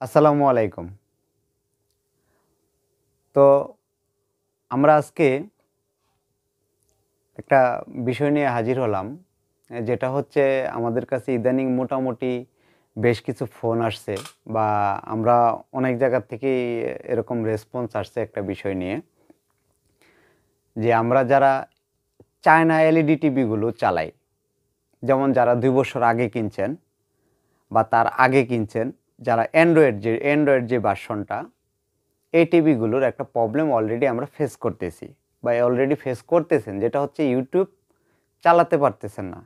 আসসালামু আলাইকুম। তো আমরা আজকে একটা বিষয় নিয়ে হাজির হলাম। যেটা হচ্ছে আমাদের কাছে ইদানিং মোটামুটি বেশ কিছু ফোন আসছে বা আমরা অনেক জায়গা থেকেই এরকম রেসপন্স আসছে একটা বিষয় নিয়ে। যে আমরা যারা চায়না এলইডি টিভিগুলো চালাই, যেমন যারা ২ বছর আগে কিনছেন বা তার আগে কিনছেন, যারা অ্যান্ড্রয়েড যে ভার্সনটা, এই টিভিগুলোর একটা প্রবলেম অলরেডি আমরা ফেস করতেছি বা অলরেডি ফেস করতেছেন, যেটা হচ্ছে ইউটিউব চালাতে পারতেছেন না।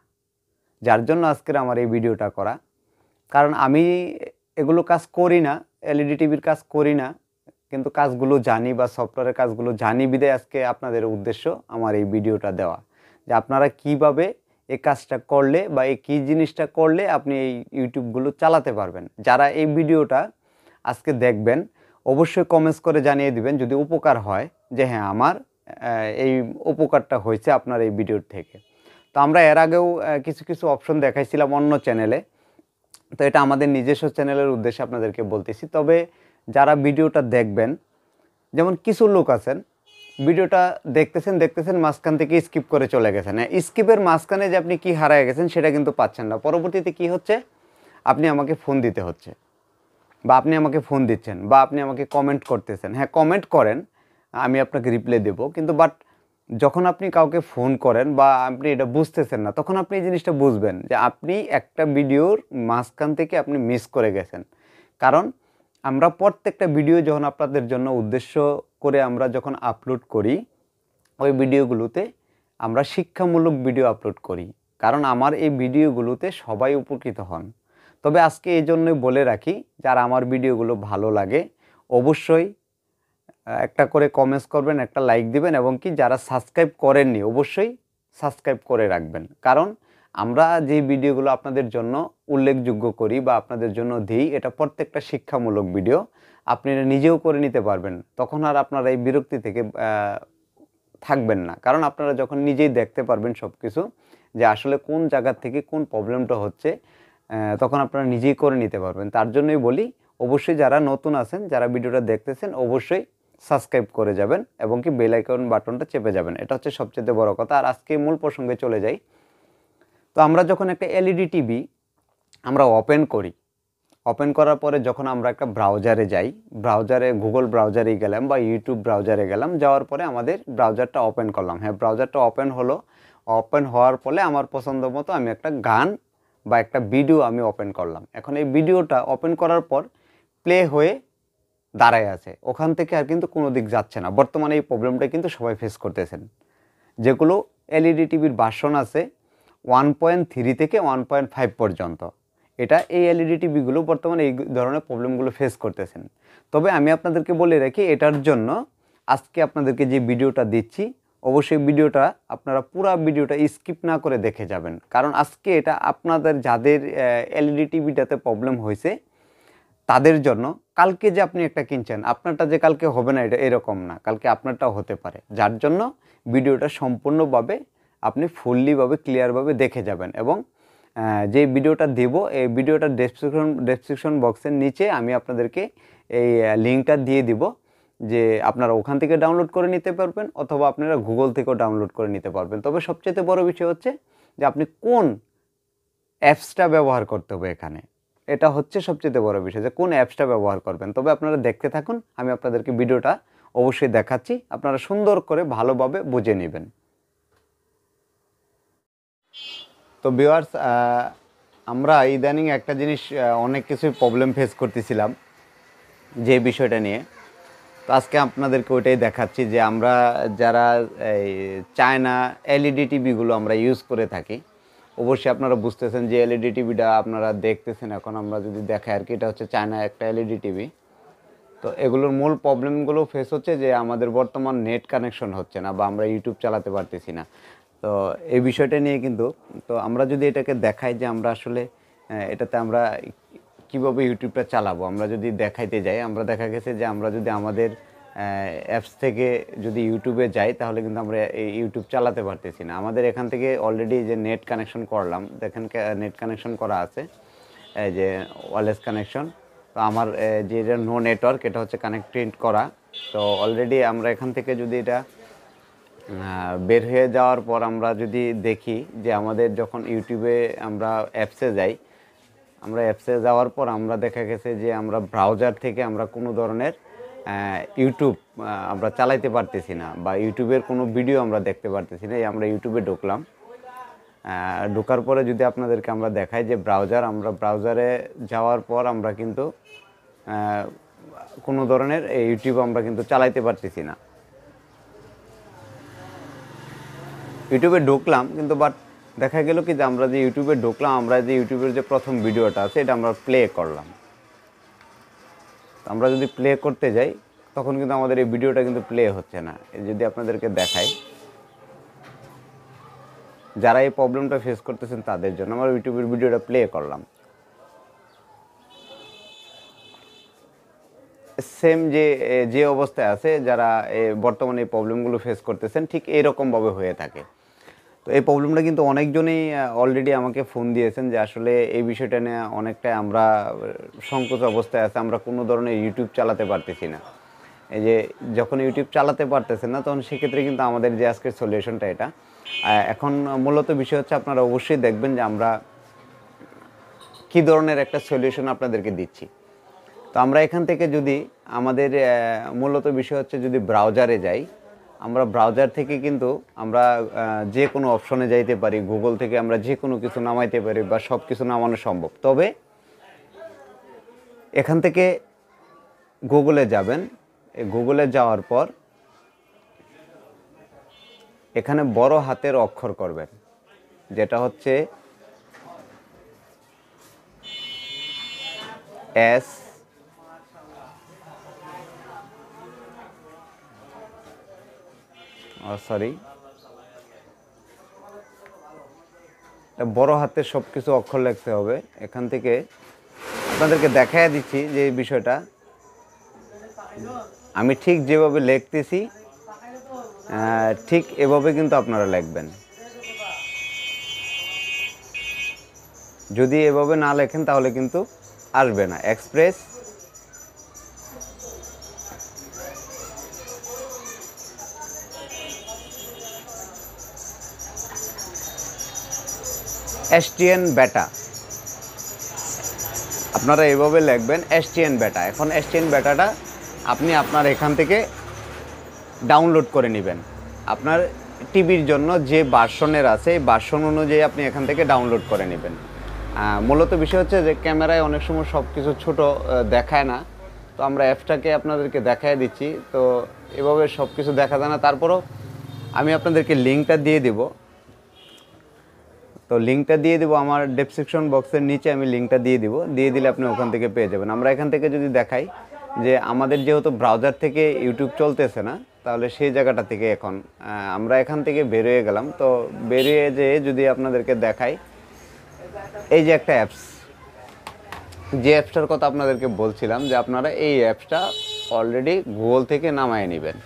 যার জন্য আজকের আমার এই ভিডিওটা করা। কারণ আমি এগুলো কাজ করি না, এলইডি টিভির কাজ করি না, কিন্তু কাজগুলো জানি বা সফটওয়্যারের কাজগুলো জানি বিধায় আজকে আপনাদের উদ্দেশ্য আমার এই ভিডিওটা দেওয়া, যে আপনারা কিভাবে এই কাজটা করলে বা এই কী জিনিসটা করলে আপনি এই ইউটিউবগুলো চালাতে পারবেন। যারা এই ভিডিওটা আজকে দেখবেন অবশ্যই কমেন্টস করে জানিয়ে দিবেন যদি উপকার হয়, যে হ্যাঁ আমার এই উপকারটা হয়েছে আপনার এই ভিডিওর থেকে। তো আমরা এর আগেও কিছু অপশন দেখাইছিলাম অন্য চ্যানেলে, তো এটা আমাদের নিজস্ব চ্যানেলের উদ্দেশ্যে আপনাদেরকে বলতেছি। তবে যারা ভিডিওটা দেখবেন, যেমন কিছু লোক আছেন ভিডিওটা দেখতেছেন মাঝখান থেকে স্কিপ করে চলে গেছেন। স্কিপের মাঝখানে যে আপনি কি হারায় গেছেন সেটা কিন্তু পাচ্ছেন না। পরবর্তীতে কি হচ্ছে, আপনি আমাকে ফোন দিতে হচ্ছে বা আপনি আমাকে ফোন দিচ্ছেন বা আপনি আমাকে কমেন্ট করতেছেন। হ্যাঁ, কমেন্ট করেন, আমি আপনাকে রিপ্লাই দেব, কিন্তু যখন আপনি কাউকে ফোন করেন বা আপনি এটা বুঝতেছেন না, তখন আপনি এই জিনিসটা বুঝবেন যে আপনি একটা ভিডিওর মাঝখান থেকে আপনি মিস করে গেছেন। কারণ আমরা প্রত্যেকটা ভিডিও যখন আপনাদের জন্য উদ্দেশ্য করে আমরা যখন আপলোড করি, ওই ভিডিওগুলোতে আমরা শিক্ষামূলক ভিডিও আপলোড করি। কারণ আমার এই ভিডিওগুলোতে সবাই উপকৃত হন। তবে আজকে এই জন্যই বলে রাখি, যারা আমার ভিডিওগুলো ভালো লাগে অবশ্যই একটা করে কমেন্টস করবেন, একটা লাইক দিবেন, এবং কি যারা সাবস্ক্রাইব করেননি অবশ্যই সাবস্ক্রাইব করে রাখবেন। কারণ আমরা যে ভিডিওগুলো আপনাদের জন্য উল্লেখযোগ্য করি বা আপনাদের জন্য দিই, এটা প্রত্যেকটা শিক্ষামূলক ভিডিও। আপনারা নিজেও করে নিতে পারবেন, তখন আর আপনারা এই বিরক্তি থেকে থাকবেন না। কারণ আপনারা যখন নিজেই দেখতে পারবেন সব কিছু, যে আসলে কোন জায়গা থেকে কোন প্রবলেমটা হচ্ছে, তখন আপনারা নিজেই করে নিতে পারবেন। তার জন্যই বলি, অবশ্যই যারা নতুন আছেন, যারা ভিডিওটা দেখতেছেন, অবশ্যই সাবস্ক্রাইব করে যাবেন এবং কি বেল আইকন বাটনটা চেপে যাবেন। এটা হচ্ছে সবচেয়ে বড় কথা। আর আজকে মূল প্রসঙ্গে চলে যাই। তো আমরা যখন একটা এলইডি টিভি আমরা ওপেন করি, ওপেন করার পরে যখন আমরা একটা ব্রাউজারে যাই, গুগল ব্রাউজারে গেলাম বা ইউটিউব ব্রাউজারে গেলাম, যাওয়ার পরে আমাদের ব্রাউজারটা ওপেন করলাম। হ্যাঁ, ব্রাউজারটা ওপেন হলো। ওপেন হওয়ার ফলে আমার পছন্দ মতো আমি একটা গান বা একটা ভিডিও আমি ওপেন করলাম। এখন এই ভিডিওটা ওপেন করার পর প্লে হয়ে দাঁড়ায় আছে, ওখান থেকে আর কিন্তু কোনো দিক যাচ্ছে না। বর্তমানে এই প্রবলেমটা কিন্তু সবাই ফেস করতেছেন। যেগুলো এলইডি টিভির ভার্সন আছে 1.3 থেকে 1.5 পর্যন্ত, এই এলইডি টিভিগুলো বর্তমানে এই ধরনের প্রবলেমগুলো ফেস করতেছেন। তবে আমি আপনাদেরকে বলে রাখি, এটার জন্য আজকে আপনাদেরকে যে ভিডিওটা দিচ্ছি, অবশ্যই ভিডিওটা আপনারা পুরো ভিডিওটা স্কিপ না করে দেখে যাবেন। কারণ আজকে এটা আপনাদের যাদের এলইডি টিভিটাতে প্রবলেম হয়েছে তাদের জন্য। কালকে যে আপনি একটা কিনছেন, আপনারটা যে কালকে হবে না এটা এরকম না, কালকে আপনারটাও হতে পারে। যার জন্য ভিডিওটা সম্পূর্ণভাবে আপনি ফুললিভাবে ক্লিয়ারভাবে দেখে যাবেন। এবং যে ভিডিওটা দেব, এই ভিডিওটার ডেসক্রিপশন বক্সের নিচে আমি আপনাদেরকে এই লিঙ্কটা দিয়ে দিব, যে আপনারা ওখান থেকে ডাউনলোড করে নিতে পারবেন অথবা আপনারা গুগল থেকেও ডাউনলোড করে নিতে পারবেন। তবে সবচেয়ে বড় বিষয় হচ্ছে যে আপনি কোন অ্যাপসটা ব্যবহার করতে হবে এখানে, এটা হচ্ছে সবচেয়ে বড় বিষয়, যে কোন অ্যাপসটা ব্যবহার করবেন। তবে আপনারা দেখতে থাকুন, আমি আপনাদেরকে ভিডিওটা অবশ্যই দেখাচ্ছি, আপনারা সুন্দর করে ভালোভাবে বুঝে নেবেন। তো ভিউয়ার্স, আমরা ইদানিং একটা জিনিস অনেক কিছুই প্রবলেম ফেস করতেছিলাম যে বিষয়টা নিয়ে। তো আজকে আপনাদেরকে ওইটাই দেখাচ্ছি, যে আমরা যারা এই চায়না এলইডি টিভিগুলো আমরা ইউজ করে থাকি, অবশ্যই আপনারা বুঝতেছেন যে এলইডি টিভিটা আপনারা দেখতেছেন। এখন আমরা যদি দেখাই আর কি, এটা হচ্ছে চায়না একটা এলইডি টিভি। তো এগুলোর মূল প্রবলেমগুলো ফেস হচ্ছে যে আমাদের বর্তমান নেট কানেকশন হচ্ছে না বা আমরা ইউটিউব চালাতে পারতেছি না। তো এই বিষয়টা নিয়ে কিন্তু, তো আমরা যদি এটাকে দেখাই যে আমরা আসলে এটাতে আমরা কীভাবে ইউটিউবটা চালাবো, আমরা যদি দেখাইতে যাই, আমরা দেখা গেছে যে আমরা যদি আমাদের অ্যাপস থেকে যদি ইউটিউবে যাই, তাহলে কিন্তু আমরা এই ইউটিউব চালাতে পারতেছি না। আমাদের এখান থেকে অলরেডি যে নেট কানেকশন করলাম, দেখেন নেট কানেকশন করা আছে, এই যে ওয়্যারলেস কানেকশন। তো আমার যে নো নেটওয়ার্ক এটা হচ্ছে কানেক্টেড করা। তো অলরেডি আমরা এখান থেকে যদি এটা বের হয়ে যাওয়ার পর আমরা যদি দেখি যে আমাদের যখন ইউটিউবে আমরা অ্যাপসে যাই, আমরা অ্যাপসে যাওয়ার পর আমরা দেখা গেছে যে আমরা ব্রাউজার থেকে আমরা কোনো ধরনের ইউটিউব আমরা চালাইতে পারতেছি না, বা ইউটিউবের কোনো ভিডিও আমরা দেখতে পারতেছি না। আমরা ইউটিউবে ঢুকলাম, ঢোকার পরে যদি আপনাদেরকে আমরা দেখাই যে আমরা ব্রাউজারে যাওয়ার পর আমরা কিন্তু কোনো ধরনের ইউটিউব আমরা কিন্তু চালাইতে পারতেছি না। ইউটিউবে ঢুকলাম কিন্তু বাট দেখা গেল কি যে আমরা যে ইউটিউবে ঢুকলাম, আমরা যে ইউটিউবের যে প্রথম ভিডিওটা আছে এটা আমরা প্লে করলাম। আমরা যদি প্লে করতে যাই তখন কিন্তু আমাদের এই ভিডিওটা কিন্তু প্লে হচ্ছে না। যদি আপনাদেরকে দেখাই, যারা এই প্রবলেমটা ফেস করতেছেন তাদের জন্য আমরা ইউটিউবের ভিডিওটা প্লে করলাম, সেম যে অবস্থায় আছে যারা বর্তমানে এই প্রবলেমগুলো ফেস করতেছেন ঠিক এইরকমভাবে হয়ে থাকে। তো এই প্রবলেমটা কিন্তু অনেকজনই অলরেডি আমাকে ফোন দিয়েছেন যে আসলে এই বিষয়টা নিয়ে অনেকটাই আমরা সংকোচ অবস্থায় আছে, আমরা কোনো ধরনের ইউটিউব চালাতে পারতেছি না। এই যে যখন ইউটিউব চালাতে পারতেছেন না তখন সেক্ষেত্রে কিন্তু আমাদের যে আজকের সলিউশনটা এটা এখন মূলত বিষয় হচ্ছে আপনারা অবশ্যই দেখবেন যে আমরা কী ধরনের একটা সলিউশন আপনাদেরকে দিচ্ছি। তো আমরা এখান থেকে যদি আমাদের মূলত বিষয় হচ্ছে যদি ব্রাউজারে যাই, আমরা ব্রাউজার থেকে কিন্তু আমরা যে কোনো অপশনে যাইতে পারি, গুগল থেকে আমরা যে কোনো কিছু নামাইতে পারি বা সব কিছু নামানো সম্ভব। তবে এখান থেকে গুগলে যাবেন, গুগলে যাওয়ার পর এখানে বড় হাতের অক্ষর করবেন, যেটা হচ্ছে এস বড় হাতের সব কিছু অক্ষর লিখতে হবে। এখান থেকে আপনাদেরকে দেখাই দিচ্ছি যে এই বিষয়টা আমি ঠিক যেভাবে লিখতেছি ঠিক এভাবে কিন্তু আপনারা লিখবেন। যদি এভাবে না লেখেন তাহলে কিন্তু আসবে না। এক্সপ্রেস এসটিএন বেটা, আপনারা এভাবে লিখবেন এসটিএন বেটা। এখন এসটিএন বেটাটা আপনি আপনার এখান থেকে ডাউনলোড করে নেবেন। আপনার টিভির জন্য যে ভার্সনের আছে এই ভার্সন অনুযায়ী আপনি এখান থেকে ডাউনলোড করে নেবেন। মূলত বিষয় হচ্ছে যে ক্যামেরায় অনেক সময় সব কিছু ছোটো দেখায় না, তো আমরা অ্যাপসটাকে আপনাদেরকে দেখায় দিচ্ছি। তো এভাবে সব কিছু দেখা যায় না, তারপরও আমি আপনাদেরকে লিঙ্কটা দিয়ে দেব। তো লিঙ্কটা দিয়ে দেবো আমার ডেসক্রিপশন বক্সের নিচে, আমি লিঙ্কটা দিয়ে দিব, দিয়ে দিলে আপনি ওখান থেকে পেয়ে যাবেন। আমরা এখান থেকে যদি দেখাই যে আমাদের যেহেতু ব্রাউজার থেকে ইউটিউব চলতেছে না, তাহলে সেই জায়গাটা থেকে এখন আমরা এখান থেকে বেরিয়ে গেলাম। তো বেরিয়ে যেয়ে যদি আপনাদেরকে দেখাই, এই যে একটা অ্যাপস, যে অ্যাপসটার কথা আপনাদেরকে বলছিলাম যে আপনারা এই অ্যাপসটা অলরেডি গুগল থেকে নামায় নেবেন।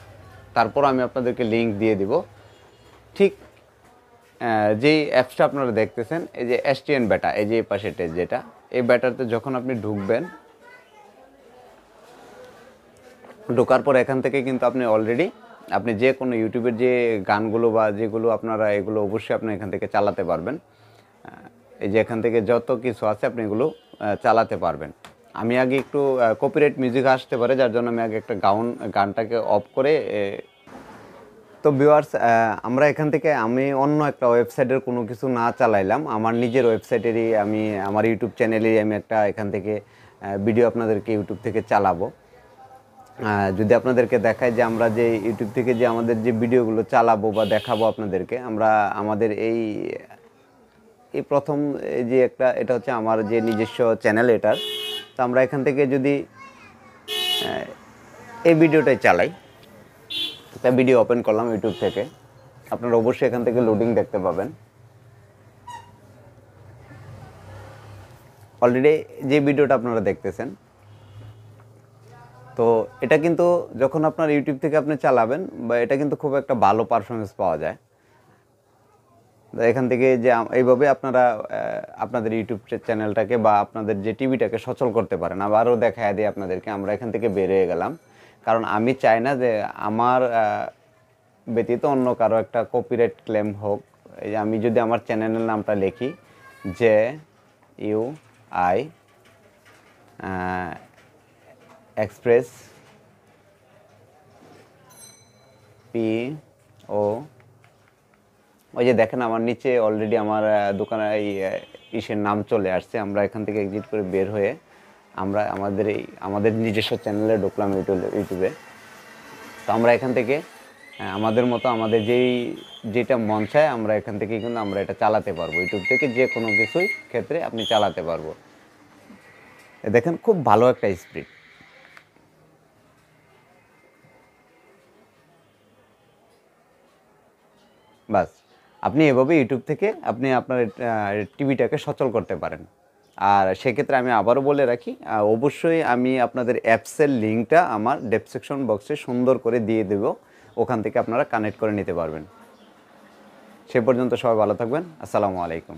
তারপর আমি আপনাদেরকে লিঙ্ক দিয়ে দিব। ঠিক যেই অ্যাপসটা আপনারা দেখতেছেন এই যে এসটিএন বেটা, এই যে এই পাশে যেটা, এই বেটাতে যখন আপনি ঢুকবেন, ঢোকার পর এখান থেকে কিন্তু আপনি অলরেডি আপনি যে কোনো ইউটিউবের যে গানগুলো বা যেগুলো আপনারা এগুলো অবশ্যই আপনি এখান থেকে চালাতে পারবেন। এই যে এখান থেকে যত কিছু আছে আপনি এগুলো চালাতে পারবেন। আমি আগে একটু কপিরাইট মিউজিক আসতে পারে, যার জন্য আমি আগে একটা গানটাকে অফ করে। তো ভিউয়ার্স, আমরা এখান থেকে আমি অন্য একটা ওয়েবসাইটের কোনো কিছু না চালাইলাম, আমার নিজের ওয়েবসাইটেরই আমি আমার ইউটিউব চ্যানেলেই আমি একটা এখান থেকে ভিডিও আপনাদেরকে ইউটিউব থেকে চালাবো। যদি আপনাদেরকে দেখায় যে আমরা যে ইউটিউব থেকে যে আমাদের যে ভিডিওগুলো চালাবো বা দেখাবো আপনাদেরকে, আমরা আমাদের এই প্রথম যে একটা, এটা হচ্ছে আমার যে নিজস্ব চ্যানেল এটার। তো আমরা এখান থেকে যদি এই ভিডিওটাই চালাই, একটা ভিডিও ওপেন করলাম ইউটিউব থেকে, আপনারা অবশ্যই এখান থেকে লোডিং দেখতে পাবেন। অলরেডি যে ভিডিওটা আপনারা দেখতেছেন, তো এটা কিন্তু যখন আপনার ইউটিউব থেকে আপনি চালাবেন বা এটা কিন্তু খুব একটা ভালো পারফরমেন্স পাওয়া যায়। এখান থেকে যে এইভাবে আপনারা আপনাদের ইউটিউব চ্যানেলটাকে বা আপনাদের যে টিভিটাকে সচল করতে পারেন। আবারও দেখায় দিই আপনাদেরকে, আমরা এখান থেকে বের হয়ে গেলাম, কারণ আমি চাই না যে আমার ব্যতীত অন্য কারো একটা কপিরাইট ক্লেম হোক। এই যে আমি যদি আমার চ্যানেলের নামটা লিখি JUI এক্সপ্রেস PO, ওই যে দেখেন আমার নিচে অলরেডি আমার দোকানের ইসের নাম চলে আসছে। আমরা এখান থেকে এক্সিট করে বের হয়ে আমরা আমাদের নিজস্ব চ্যানেলে ঢুকলাম ইউটিউবে। তো আমরা এখান থেকে আমাদের মতো আমাদের যেটা মন চায় আমরা এখান থেকে কিন্তু আমরা এটা চালাতে পারবো। ইউটিউব থেকে যে কোনো কিছুই ক্ষেত্রে আপনি চালাতে পারবো। দেখেন খুব ভালো একটা স্পিড। বাস, আপনি এভাবে ইউটিউব থেকে আপনি আপনার টিভিটাকে সচল করতে পারেন। আর সেক্ষেত্রে আমি আবারও বলে রাখি, অবশ্যই আমি আপনাদের অ্যাপসের লিঙ্কটা আমার ডেসক্রিপশন বক্সে সুন্দর করে দিয়ে দেব, ওখান থেকে আপনারা কানেক্ট করে নিতে পারবেন। সে পর্যন্ত সবাই ভালো থাকবেন। আসসালামু আলাইকুম।